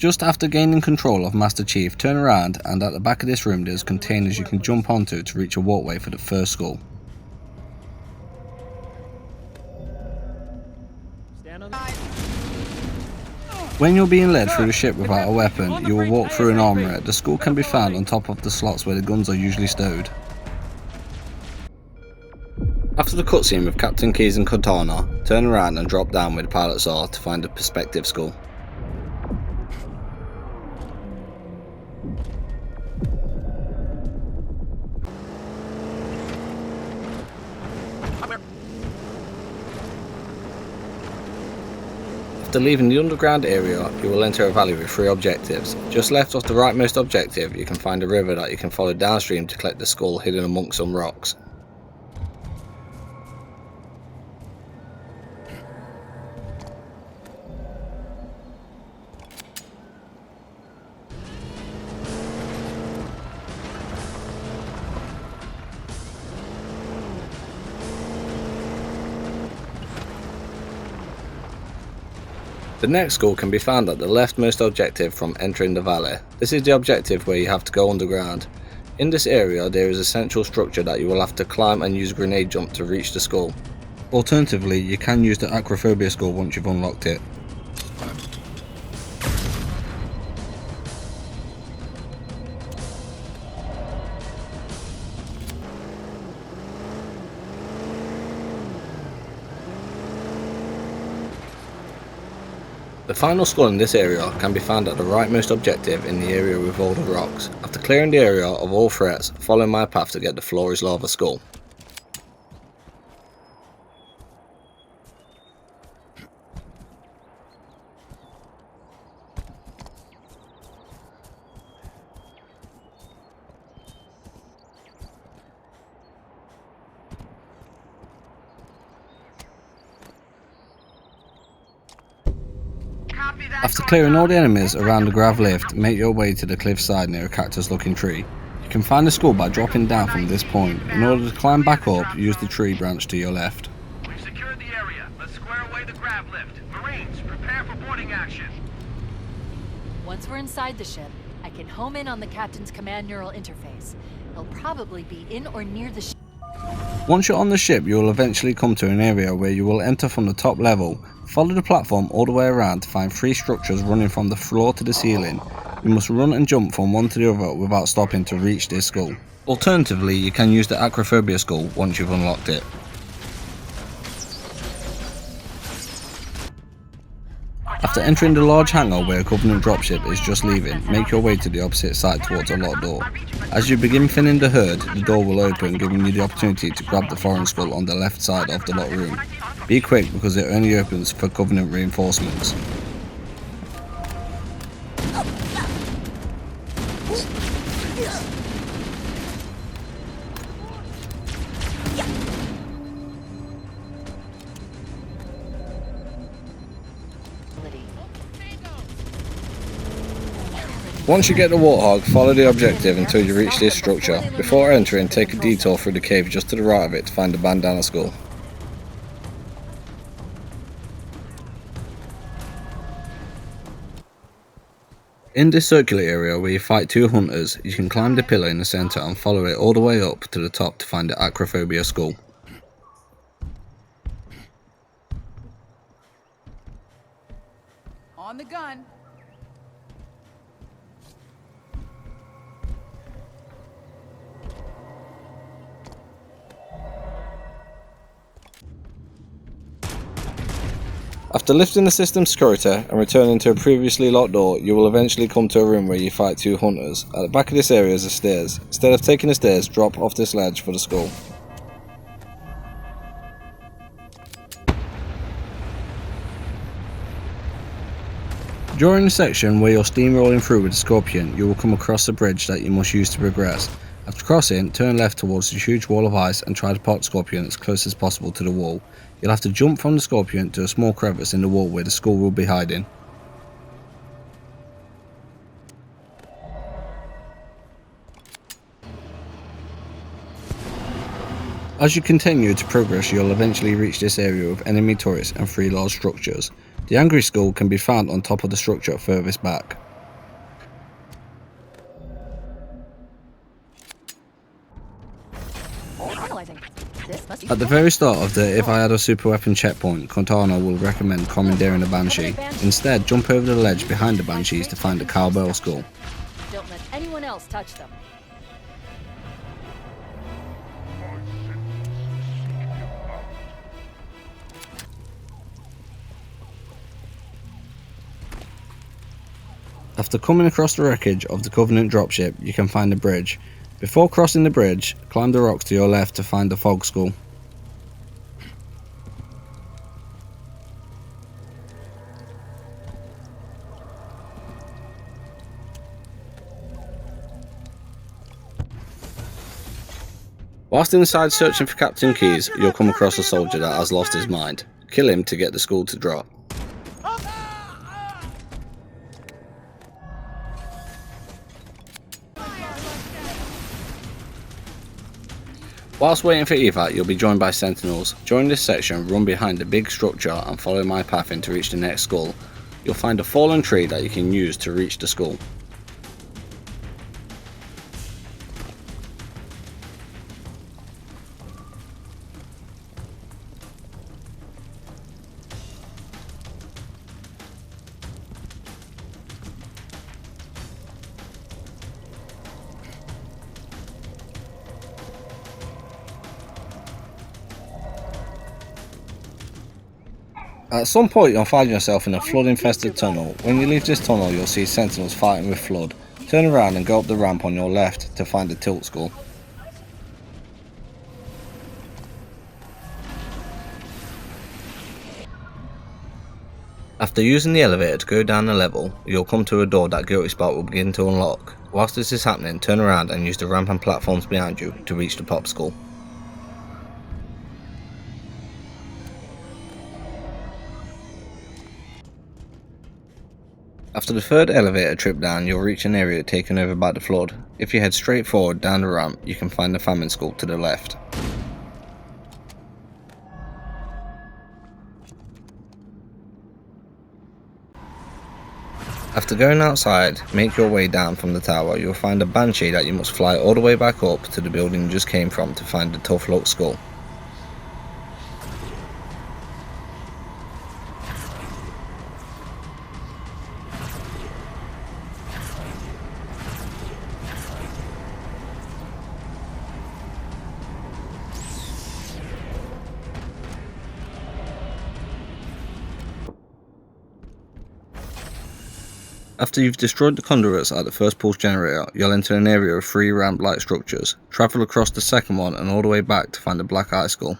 Just after gaining control of Master Chief, turn around and at the back of this room there's containers you can jump onto to reach a walkway for the first skull. When you're being led through the ship without a weapon, you will walk through an armoury. The skull can be found on top of the slots where the guns are usually stowed. After the cutscene with Captain Keyes and Katana, turn around and drop down where the pilots are to find the perspective skull. After leaving the underground area, you will enter a valley with 3 objectives. Just left of the rightmost objective, you can find a river that you can follow downstream to collect the skull hidden amongst some rocks. The next skull can be found at the leftmost objective from entering the valley. This is the objective where you have to go underground. In this area there is a central structure that you will have to climb and use a grenade jump to reach the skull. Alternatively, you can use the Acrophobia skull once you've unlocked it. The final skull in this area can be found at the rightmost objective in the area with all the rocks. After clearing the area of all threats, follow my path to get the Flores lava skull. After clearing all the enemies around the grav lift, make your way to the cliffside near a cactus looking tree. You can find the skull by dropping down from this point. In order to climb back up, use the tree branch to your left. We've secured the area. Let's square away the grav lift. Marines, prepare for boarding action. Once we're inside the ship, I can home in on the captain's command neural interface. He'll probably be in or near the ship. Once you're on the ship, you will eventually come to an area where you will enter from the top level. Follow the platform all the way around to find 3 structures running from the floor to the ceiling. You must run and jump from one to the other without stopping to reach this skull. Alternatively, you can use the Acrophobia skull once you've unlocked it. After entering the large hangar where a Covenant dropship is just leaving, make your way to the opposite side towards a locked door. As you begin thinning the herd, the door will open, giving you the opportunity to grab the foreign skull on the left side of the locked room. Be quick because it only opens for Covenant reinforcements. Once you get the Warthog, follow the objective until you reach this structure. Before entering, take a detour through the cave just to the right of it to find the Bandana skull. In this circular area where you fight 2 hunters, you can climb the pillar in the centre and follow it all the way up to the top to find the Acrophobia skull. On the gun. After lifting the system security and returning to a previously locked door, you will eventually come to a room where you fight 2 hunters. At the back of this area is the stairs. Instead of taking the stairs, drop off this ledge for the skull. During the section where you're steamrolling through with the Scorpion, you will come across a bridge that you must use to progress. After crossing, turn left towards the huge wall of ice and try to park the Scorpion as close as possible to the wall. You'll have to jump from the Scorpion to a small crevice in the wall where the skull will be hiding. As you continue to progress, you'll eventually reach this area with enemy turrets and 3 large structures. The Angry Skull can be found on top of the structure furthest back. At the very start of the If I Had a Super Weapon checkpoint, Cortana will recommend commandeering a Banshee. Instead, jump over the ledge behind the Banshees to find a Cowbell skull. Don't let anyone else touch them. After coming across the wreckage of the Covenant dropship, you can find a bridge. Before crossing the bridge, climb the rocks to your left to find the Fog Skull. Whilst inside searching for Captain Keys, you'll come across a soldier that has lost his mind. Kill him to get the skull to drop. Whilst waiting for evac, you'll be joined by sentinels. During this section, run behind the big structure and follow my path in to reach the next skull. You'll find a fallen tree that you can use to reach the skull. At some point you'll find yourself in a flood infested tunnel. When you leave this tunnel you'll see sentinels fighting with flood. Turn around and go up the ramp on your left to find the tilt skull. After using the elevator to go down a level, you'll come to a door that Guilty Spot will begin to unlock. Whilst this is happening, turn around and use the ramp and platforms behind you to reach the pop skull. After the third elevator trip down, you'll reach an area taken over by the flood. If you head straight forward down the ramp, you can find the Famine skull to the left. After going outside, make your way down from the tower. You'll find a Banshee that you must fly all the way back up to the building you just came from to find the Tough Luck skull. After you've destroyed the conduits at the first pulse generator, you'll enter an area of 3 ramp-like structures. Travel across the second one and all the way back to find the Black Eye skull.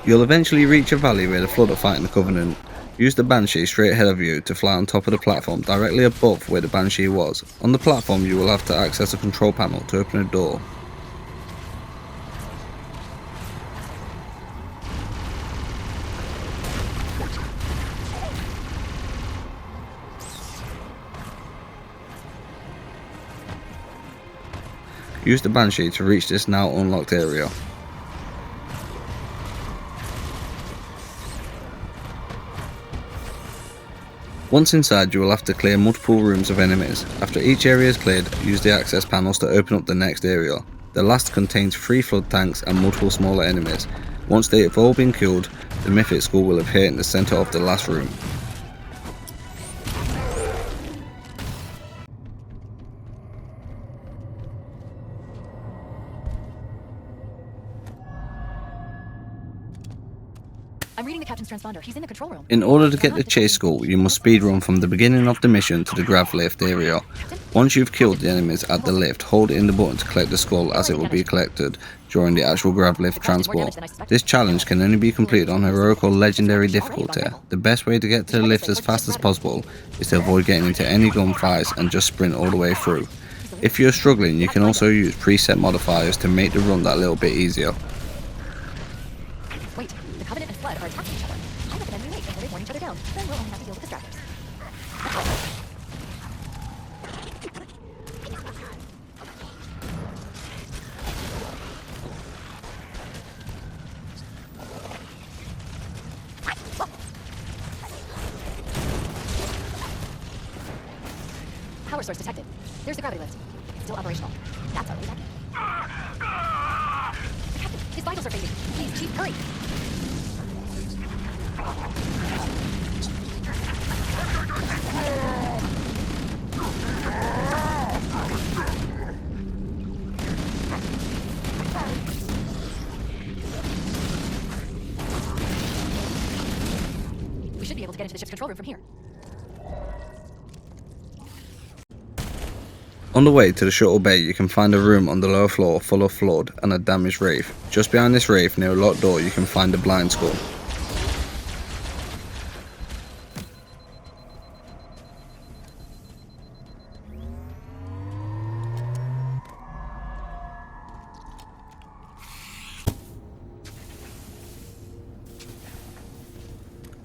You'll eventually reach a valley where the Flood are fighting the Covenant. Use the Banshee straight ahead of you to fly on top of the platform directly above where the Banshee was. On the platform you will have to access a control panel to open a door. Use the Banshee to reach this now unlocked area. Once inside, you will have to clear multiple rooms of enemies. After each area is cleared, use the access panels to open up the next area. The last contains 3 flood tanks and multiple smaller enemies. Once they have all been killed, the Mythic skull will appear in the centre of the last room. I'm reading the captain's transponder. He's in the control room. In order to get the chase skull, you must speedrun from the beginning of the mission to the grav lift area. Once you've killed the enemies at the lift, hold in the button to collect the skull as it will be collected during the actual grav lift transport. This challenge can only be completed on heroic or legendary difficulty. The best way to get to the lift as fast as possible is to avoid getting into any gunfights and just sprint all the way through. If you're struggling, you can also use preset modifiers to make the run that little bit easier. Wait, the Covenant and Flood are attacking each other. I recommend we wait until they've worn each other down. Then we'll only have to deal with distractors. power source detected. There's the gravity lift. It's still operational. That's our way back in. The captain, his vitals are fading. Please, Chief, hurry. We should be able to get into the ship's control room from here. On the way to the shuttle bay, you can find a room on the lower floor full of flood and a damaged wraith. Just behind this wraith, near a locked door, you can find a blind skull.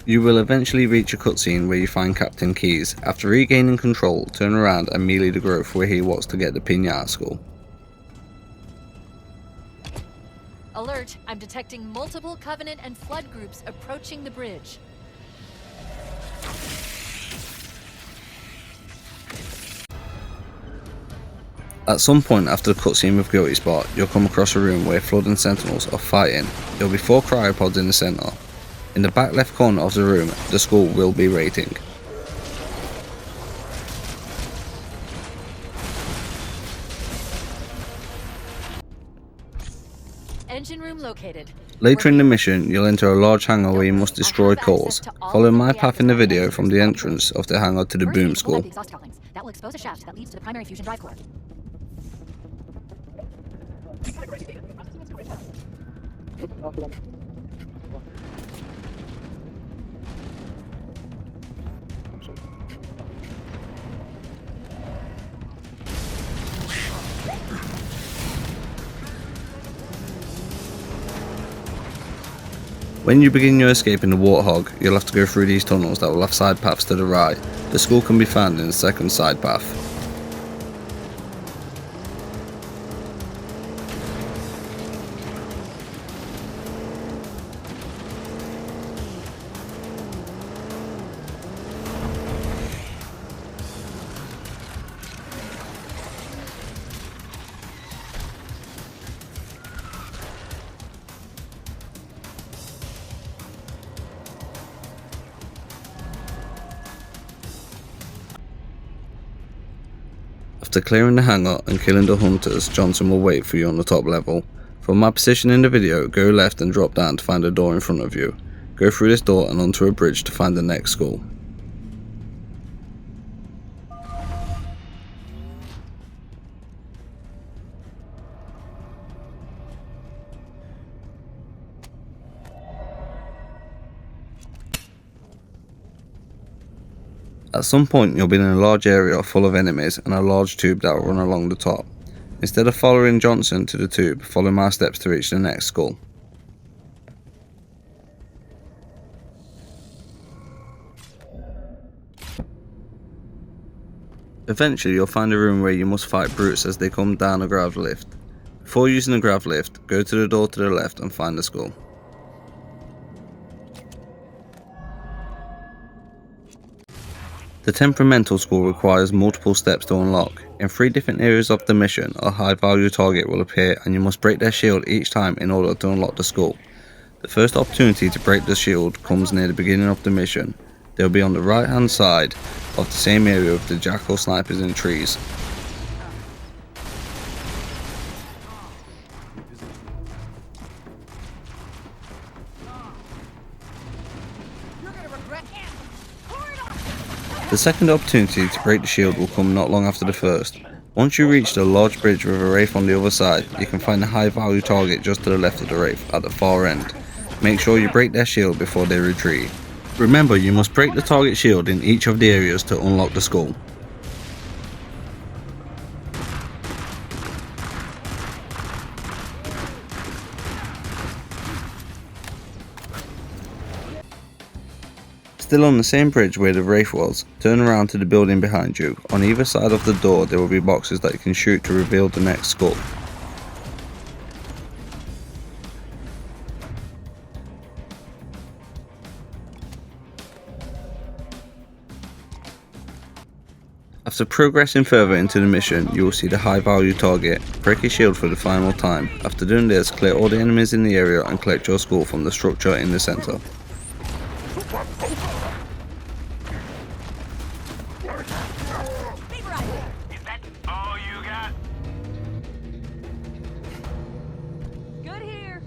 You will eventually reach a cutscene where you find Captain Keyes. After regaining control, turn around and melee the growth where he was to get the PInata skull. Alert, I'm detecting multiple Covenant and Flood groups approaching the bridge. At some point after the cutscene with Guilty Spot, you'll come across a room where Flood and Sentinels are fighting. There will be 4 cryopods in the centre. In the back left corner of the room, the skull will be waiting. Engine room located. Later in the mission, you'll enter a large hangar where you must destroy cores. Follow my path in the video from the entrance of the hangar to the boom skull. That will expose a shaft that leads to the primary fusion drive core. When you begin your escape in the Warthog, you'll have to go through these tunnels that will have side paths to the right. The skull can be found in the second side path. After clearing the hangar and killing the hunters, Johnson will wait for you on the top level. From my position in the video, go left and drop down to find a door in front of you. Go through this door and onto a bridge to find the next skull. At some point you'll be in a large area full of enemies and a large tube that will run along the top. Instead of following Johnson to the tube, follow my steps to reach the next skull. Eventually you'll find a room where you must fight brutes as they come down a grav lift. Before using the grav lift, go to the door to the left and find the skull. The Temperamental skull requires multiple steps to unlock. In 3 different areas of the mission, a high value target will appear and you must break their shield each time in order to unlock the skull. The first opportunity to break the shield comes near the beginning of the mission. They will be on the right hand side of the same area with the jackal snipers in trees. The second opportunity to break the shield will come not long after the first. Once you reach the large bridge with a wraith on the other side, you can find a high value target just to the left of the wraith at the far end. Make sure you break their shield before they retreat. Remember, you must break the target shield in each of the areas to unlock the skull. Still on the same bridge where the wraith was, turn around to the building behind you. On either side of the door there will be boxes that you can shoot to reveal the next skull. After progressing further into the mission, you will see the high value target. Break your shield for the final time. After doing this, clear all the enemies in the area and collect your skull from the structure in the center. Is that all you got? Good here.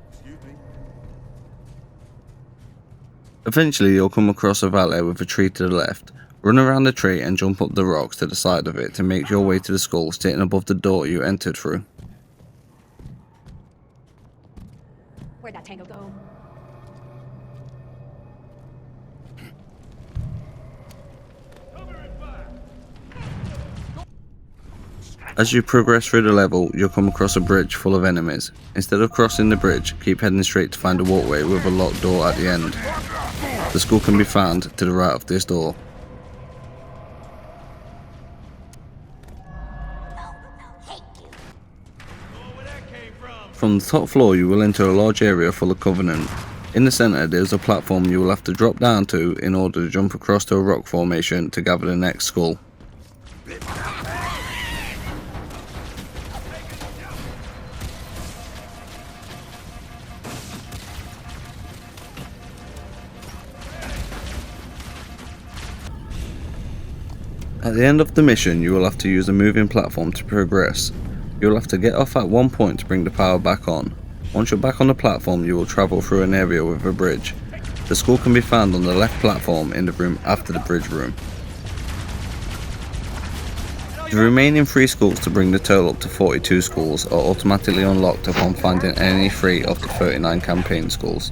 Excuse me. Eventually you'll come across a valley with a tree to the left. Run around the tree and jump up the rocks to the side of it to make your way to the skull sitting above the door you entered through. Where'd that tango go? As you progress through the level, you'll come across a bridge full of enemies. Instead of crossing the bridge, keep heading straight to find a walkway with a locked door at the end. The skull can be found to the right of this door. From the top floor you will enter a large area full of Covenant. In the center there is a platform you will have to drop down to in order to jump across to a rock formation to gather the next skull. At the end of the mission you will have to use a moving platform to progress. You will have to get off at one point to bring the power back on. Once you're back on the platform you will travel through an area with a bridge. The skull can be found on the left platform in the room after the bridge room. The remaining 3 skulls to bring the total up to 42 skulls are automatically unlocked upon finding any 3 of the 39 campaign skulls.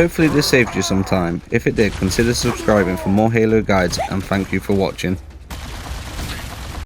Hopefully this saved you some time. If it did, consider subscribing for more Halo guides, and thank you for watching.